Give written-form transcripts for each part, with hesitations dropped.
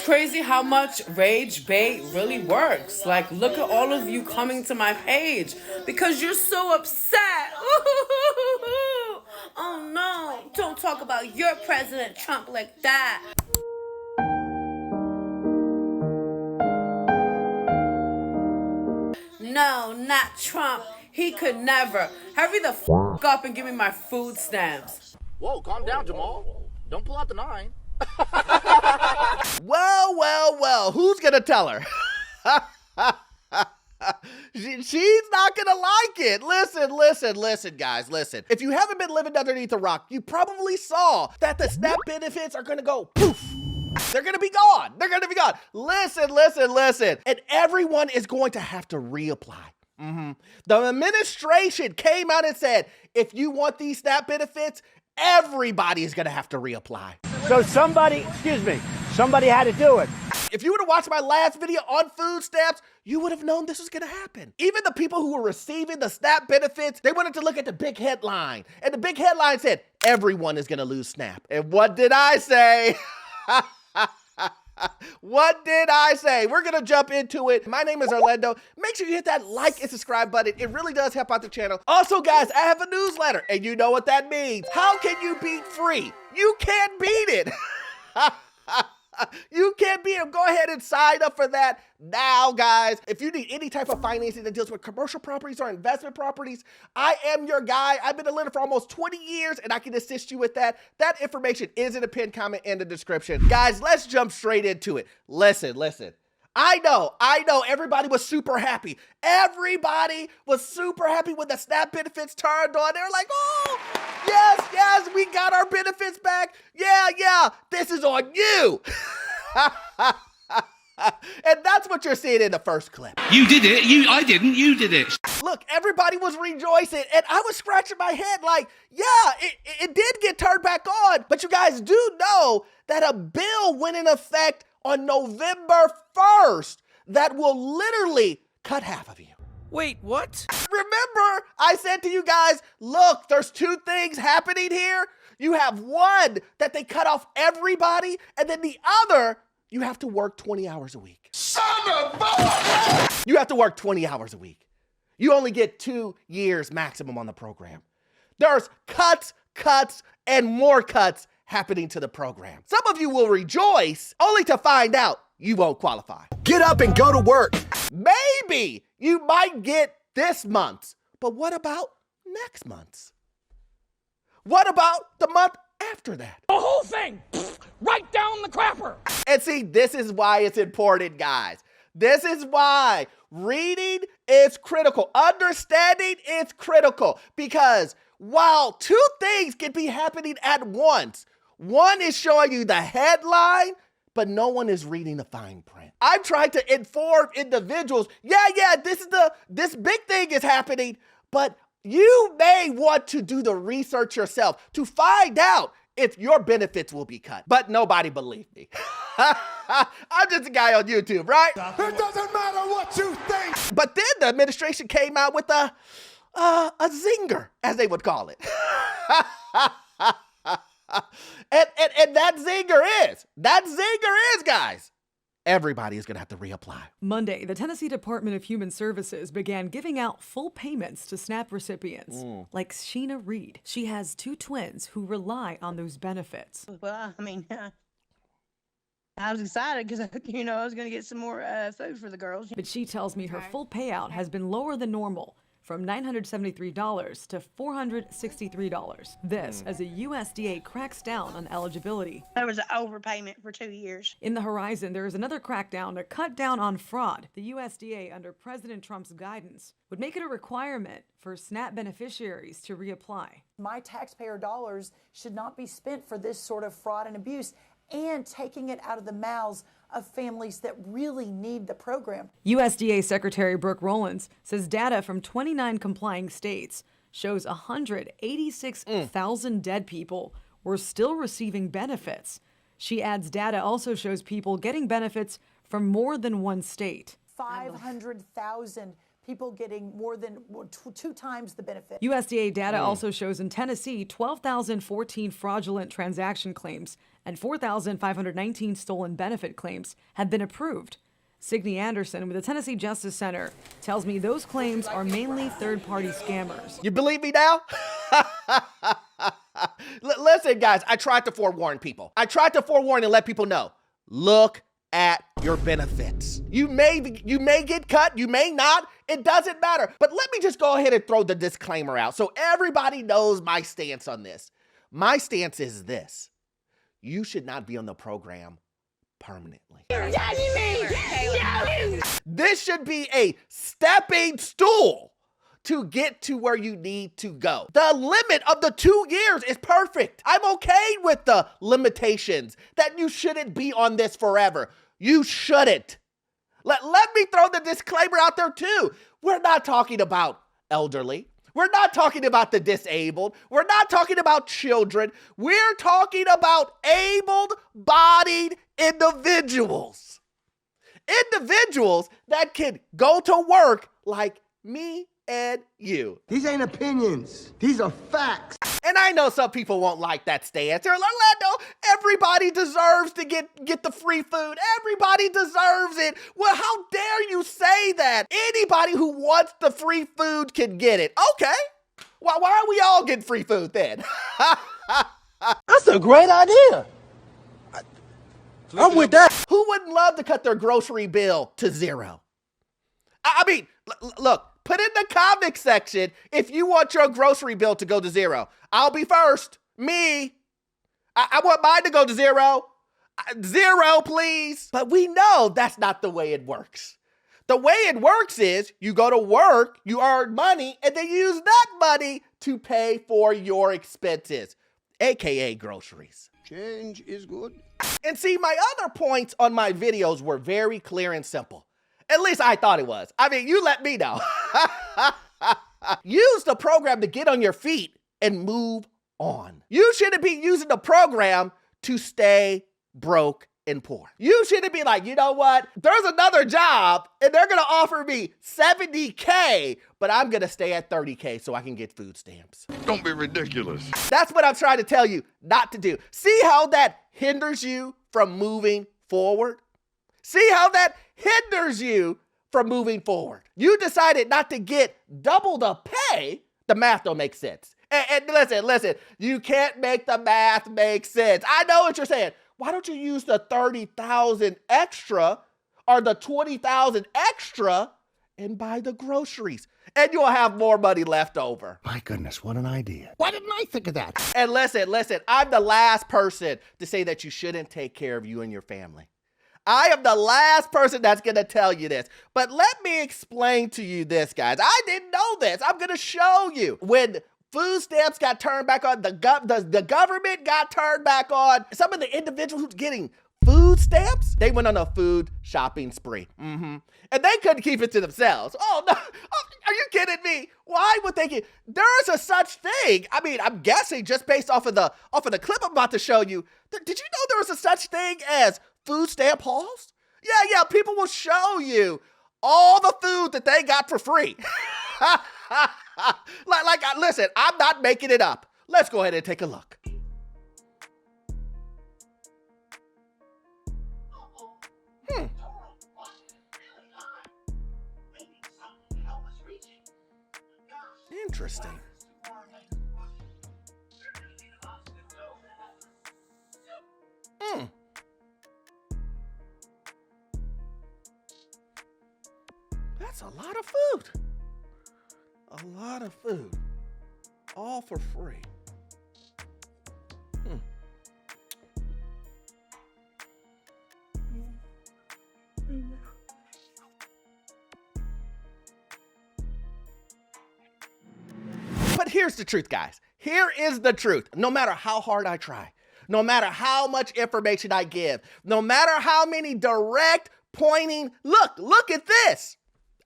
crazy how much rage bait really works. Like, look at all of you coming to my page because you're so upset. Oh no, don't talk about your President Trump like that. No, not Trump. He could never. Hurry the up and give me my food stamps. Whoa, calm down, Jamal. Don't pull out the 9. Well, who's gonna tell her? She's not gonna like it. Listen, guys, listen. If you haven't been living underneath a rock, you probably saw that the SNAP benefits are gonna go poof. They're gonna be gone. Listen. And everyone is going to have to reapply. The administration came out and said, if you want these SNAP benefits, everybody is gonna have to reapply. So somebody had to do it. If you would have watched my last video on food stamps, you would have known this was gonna happen. Even the people who were receiving the SNAP benefits, they wanted to look at the big headline. And the big headline said, everyone is gonna lose SNAP. And what did I say? What did I say? We're gonna jump into it. My name is Orlando. Make sure you hit that like and subscribe button. It really does help out the channel. Also, guys, I have a newsletter, and you know what that means. How can you beat free? You can't beat it. You can't beat it. Go ahead and sign up for that now, guys. If you need any type of financing that deals with commercial properties or investment properties, I am your guy. I've been a lender for almost 20 years, and I can assist you with that. That information is in the pinned comment in the description. Guys, let's jump straight into it. Listen. I know, everybody was super happy. Everybody was super happy when the SNAP benefits turned on. They were like, oh, yes, we got our benefits back. Yeah, this is on you. And that's what you're seeing in the first clip. You did it. I didn't. You did it. Look, everybody was rejoicing, and I was scratching my head like, yeah, it did get turned back on. But you guys do know that a bill went in effect on November 1st that will literally cut half of you. Wait, what? Remember, I said to you guys, look, there's two things happening here. You have one, that they cut off everybody, and then the other, you have to work 20 hours a week. Son of a... You have to work 20 hours a week. You only get 2 years maximum on the program. There's cuts, and more cuts happening to the program. Some of you will rejoice only to find out you won't qualify. Get up and go to work. Maybe you might get this month's, but what about next month's? What about the month after that? The whole thing! Right down the crapper! And see, this is why it's important, guys. This is why reading is critical. Understanding is critical, because while two things can be happening at once, one is showing you the headline, but no one is reading the fine print. I'm trying to inform individuals, yeah, this big thing is happening, but you may want to do the research yourself to find out if your benefits will be cut. But nobody believed me. I'm just a guy on YouTube, right? It doesn't matter what you think. But then the administration came out with a zinger, as they would call it. And that zinger is, guys, everybody is gonna have to reapply. Monday, the Tennessee Department of Human Services began giving out full payments to SNAP recipients, like Sheena Reed. She has 2 twins who rely on those benefits. Well, I mean, I was excited because, I was going to get some more food for the girls. But she tells me her full payout has been lower than normal, from $973 to $463. This as a USDA cracks down on eligibility. There was an overpayment for 2 years. In the horizon, there is another crackdown to cut down on fraud. The USDA, under President Trump's guidance, would make it a requirement for SNAP beneficiaries to reapply. My taxpayer dollars should not be spent for this sort of fraud and abuse, and taking it out of the mouths of families that really need the program. USDA Secretary Brooke Rollins says data from 29 complying states shows 186,000 dead people were still receiving benefits. She adds data also shows people getting benefits from more than one state. 500,000 people getting more than 2 times the benefit. USDA data also shows in Tennessee 12,014 fraudulent transaction claims and 4,519 stolen benefit claims have been approved. Signe Anderson with the Tennessee Justice Center tells me those claims are mainly third-party scammers. You believe me now? Listen, guys, I tried to forewarn people. I tried to forewarn and let people know. Look at your benefits. You may get cut, you may not. It doesn't matter. But let me just go ahead and throw the disclaimer out so everybody knows my stance on this. My stance is this. You should not be on the program permanently. This should be a stepping stool to get to where you need to go. The limit of the 2 years is perfect. I'm okay with the limitations that you shouldn't be on this forever. You shouldn't. Let me throw the disclaimer out there too. We're not talking about elderly. We're not talking about the disabled. We're not talking about children. We're talking about able-bodied individuals. Individuals that can go to work like me and you. These ain't opinions. These are facts. And I know some people won't like that stance. They're like, Orlando, everybody deserves to get the free food. Everybody deserves it. Well, how dare you say that? Anybody who wants the free food can get it. Okay. Well, why are we all getting free food then? That's a great idea. I'm with that. Who wouldn't love to cut their grocery bill to zero? I mean, look. Put in the comment section if you want your grocery bill to go to zero. I'll be first. Me. I want mine to go to zero. Zero, please. But we know that's not the way it works. The way it works is you go to work, you earn money, and then you use that money to pay for your expenses, aka groceries. Change is good. And see, my other points on my videos were very clear and simple. At least I thought it was. I mean, you let me know. Use the program to get on your feet and move on. You shouldn't be using the program to stay broke and poor. You shouldn't be like, you know what? There's another job and they're going to offer me $70K, but I'm going to stay at $30K so I can get food stamps. Don't be ridiculous. That's what I'm trying to tell you not to do. See how that hinders you from moving forward? See how that hinders you from moving forward. You decided not to get double the pay. The math don't make sense. And listen, you can't make the math make sense. I know what you're saying. Why don't you use the 30,000 extra or the 20,000 extra and buy the groceries? And you'll have more money left over. My goodness, what an idea. Why didn't I think of that? And listen, I'm the last person to say that you shouldn't take care of you and your family. I am the last person that's going to tell you this. But let me explain to you this, guys. I didn't know this. I'm going to show you. When food stamps got turned back on, the government got turned back on, some of the individuals who's getting food stamps, they went on a food shopping spree. And they couldn't keep it to themselves. Oh, no. Oh, are you kidding me? Why would they get... There's a such thing. I mean, I'm guessing just based off of the clip I'm about to show you. Did you know there was a such thing as food stamp hauls? Yeah, people will show you all the food that they got for free. Listen, I'm not making it up. Let's go ahead and take a look. Interesting. That's a lot of food. A lot of food. All for free. But here's the truth, guys. Here is the truth. No matter how hard I try, no matter how much information I give, no matter how many direct pointing, look at this,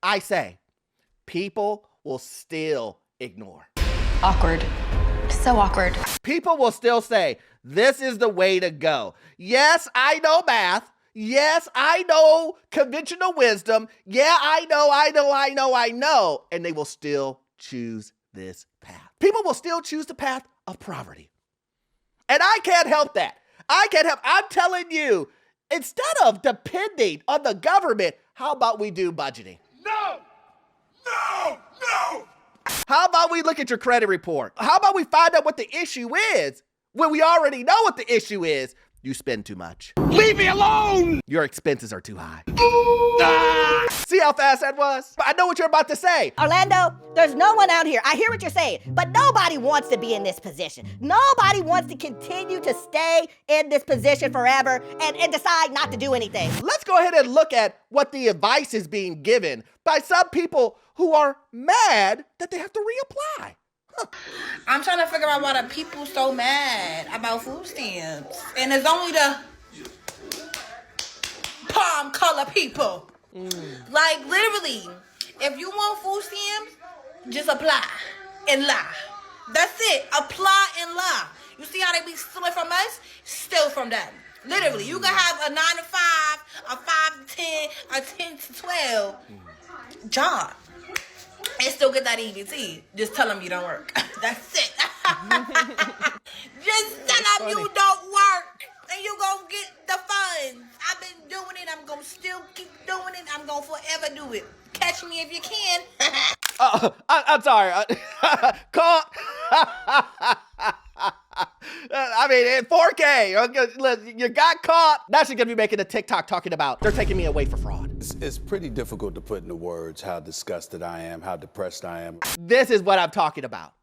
I say, people will still ignore. Awkward. So awkward. People will still say, this is the way to go. Yes, I know math. Yes, I know conventional wisdom. Yeah, I know. And they will still choose this path. People will still choose the path of poverty. And I can't help that. I'm telling you, instead of depending on the government, how about we do budgeting? No! How about we look at your credit report? How about we find out what the issue is when we already know what the issue is? You spend too much. Leave me alone! Your expenses are too high. See how fast that was? I know what you're about to say. Orlando, there's no one out here. I hear what you're saying, but nobody wants to be in this position. Nobody wants to continue to stay in this position forever and decide not to do anything. Let's go ahead and look at what the advice is being given by some people who are mad that they have to reapply. I'm trying to figure out why the people so mad about food stamps. And it's only the palm color people. Like, literally, if you want food stamps, just apply and lie. That's it. Apply and lie. You see how they be stealing from us? Steal from them. Literally, you can have a 9 to 5, a 5 to 10, a 10 to 12 job. And still get that EBT. Just tell them you don't work. That's it. Just tell them you don't work. And you gonna get the funds. I've been doing it. I'm gonna still keep doing it. I'm gonna forever do it. Catch me if you can. I'm sorry. Call. I mean, in 4K. You got caught. Now she's gonna be making a TikTok talking about they're taking me away for fraud. It's pretty difficult to put into words how disgusted I am, how depressed I am. This is what I'm talking about.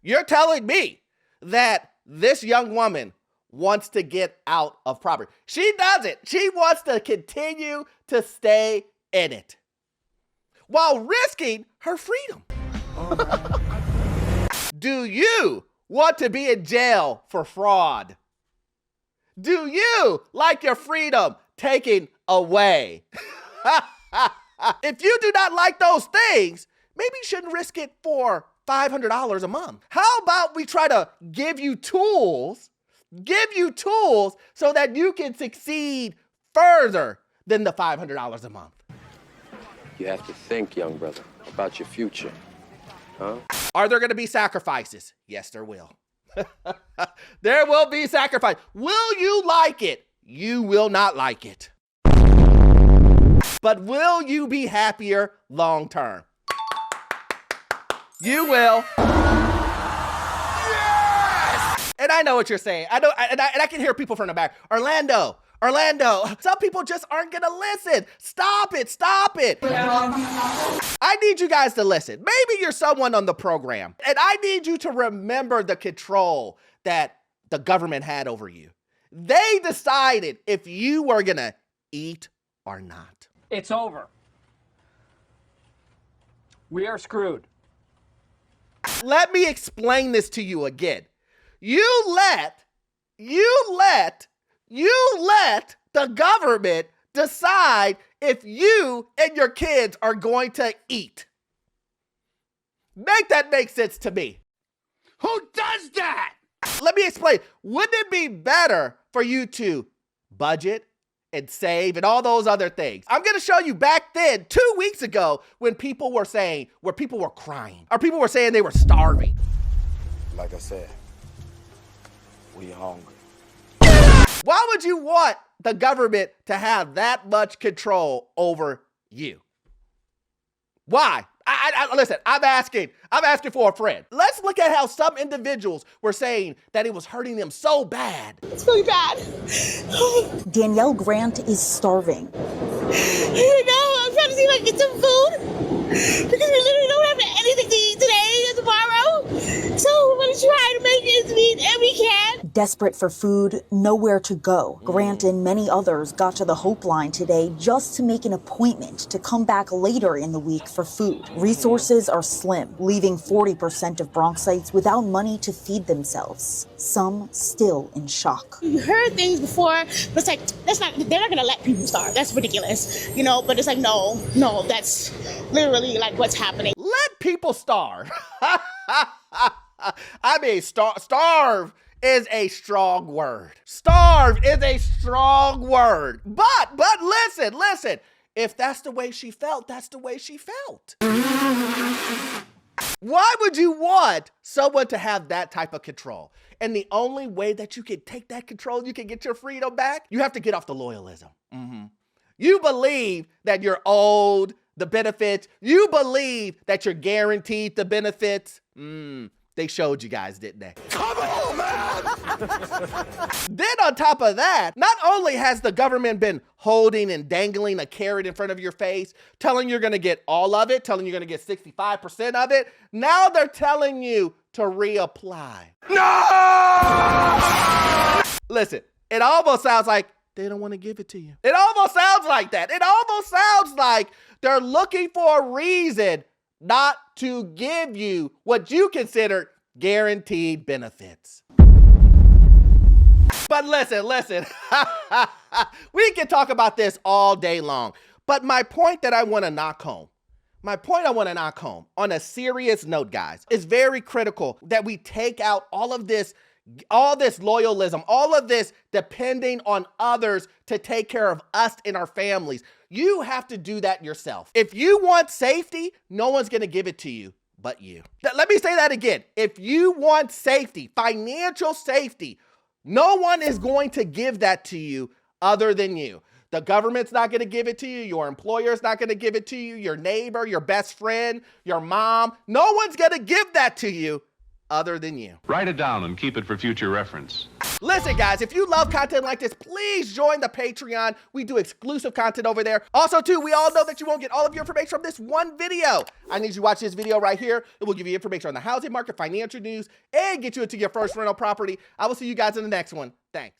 You're telling me that this young woman wants to get out of poverty. She doesn't. She wants to continue to stay in it while risking her freedom. Do you want to be in jail for fraud? Do you like your freedom taken away? If you do not like those things, maybe you shouldn't risk it for $500 a month. How about we try to give you tools so that you can succeed further than the $500 a month? You have to think, young brother, about your future. Huh? Are there going to be sacrifices? Yes, there will. There will be sacrifice. Will you like it? You will not like it. But will you be happier long term? You will. Yes! And I know what you're saying. I know, and I can hear people from the back. Orlando. Some people just aren't gonna listen. Stop it. I need you guys to listen. Maybe you're someone on the program, and I need you to remember the control that the government had over you. They decided if you were gonna eat or not. It's over. We are screwed. Let me explain this to you again. You let the government decide if you and your kids are going to eat. Make that make sense to me. Who does that? Let me explain. Wouldn't it be better for you to budget and save and all those other things? I'm going to show you back then, 2 weeks ago, when people were saying, where people were crying, or people were saying they were starving. Like I said, we hungry. Why would you want the government to have that much control over you? Why? Listen, I'm asking for a friend. Let's look at how some individuals were saying that it was hurting them so bad. It's really bad. Danielle Grant is starving. You know, I'm trying to see if I can get some food. Because we literally don't have anything to eat today or tomorrow. So we're going to try to make ends meet, and we can. Desperate for food, nowhere to go. Grant and many others got to the Hope Line today just to make an appointment to come back later in the week for food. Resources are slim, leaving 40% of Bronxites without money to feed themselves. Some still in shock. You heard things before, but it's like, they're not going to let people starve. That's ridiculous, you know, but it's like, no, that's literally like what's happening. Let people starve. I mean, starve is a strong word. Starve is a strong word. But listen. If that's the way she felt, that's the way she felt. Why would you want someone to have that type of control? And the only way that you can take that control, you can get your freedom back, you have to get off the loyalism. You believe that you're owed the benefits. You believe that you're guaranteed the benefits. They showed you guys, didn't they? Come on, man! Then on top of that, not only has the government been holding and dangling a carrot in front of your face, telling you're gonna get all of it, telling you're gonna get 65% of it, now they're telling you to reapply. No! Listen, it almost sounds like they don't want to give it to you. It almost sounds like that. It almost sounds like they're looking for a reason not to give you what you consider guaranteed benefits. But listen. We can talk about this all day long. But my point that I want to knock home, on a serious note, guys, is very critical that we take out all this loyalism, all of this depending on others to take care of us and our families. You have to do that yourself. If you want safety, no one's going to give it to you but you. Let me say that again. If you want safety, financial safety, no one is going to give that to you other than you. The government's not going to give it to you. Your employer's not going to give it to you. Your neighbor, your best friend, your mom. No one's going to give that to you other than you. Write it down and keep it for future reference. Listen, guys, if you love content like this, please join the Patreon. We do exclusive content over there. Also, too, we all know that you won't get all of your information from this one video. I need you to watch this video right here. It will give you information on the housing market, financial news, and get you into your first rental property. I will see you guys in the next one. Thanks.